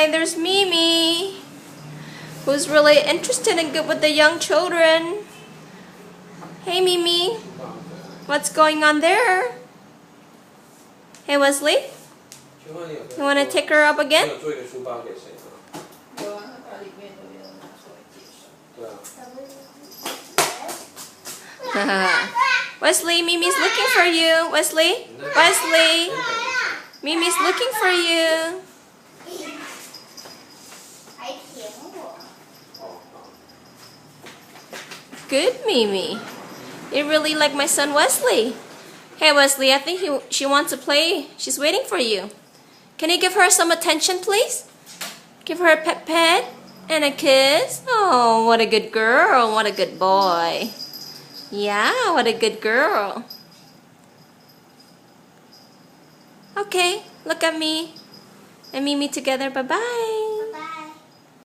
and there's Mimi, who's really interested and good with the young children. Hey Mimi, what's going on there? Hey Wesley, you want to take her up again? Wesley, Mimi's looking for you. Wesley, Mimi's looking for you. Good, Mimi. You really like my son Wesley. Hey Wesley, I think she wants to play. She's waiting for you. Can you give her some attention, please? Give her a pet and a kiss. Oh, what a good girl. What a good boy. Yeah, what a good girl. Okay, look at me and Mimi together. Bye-bye.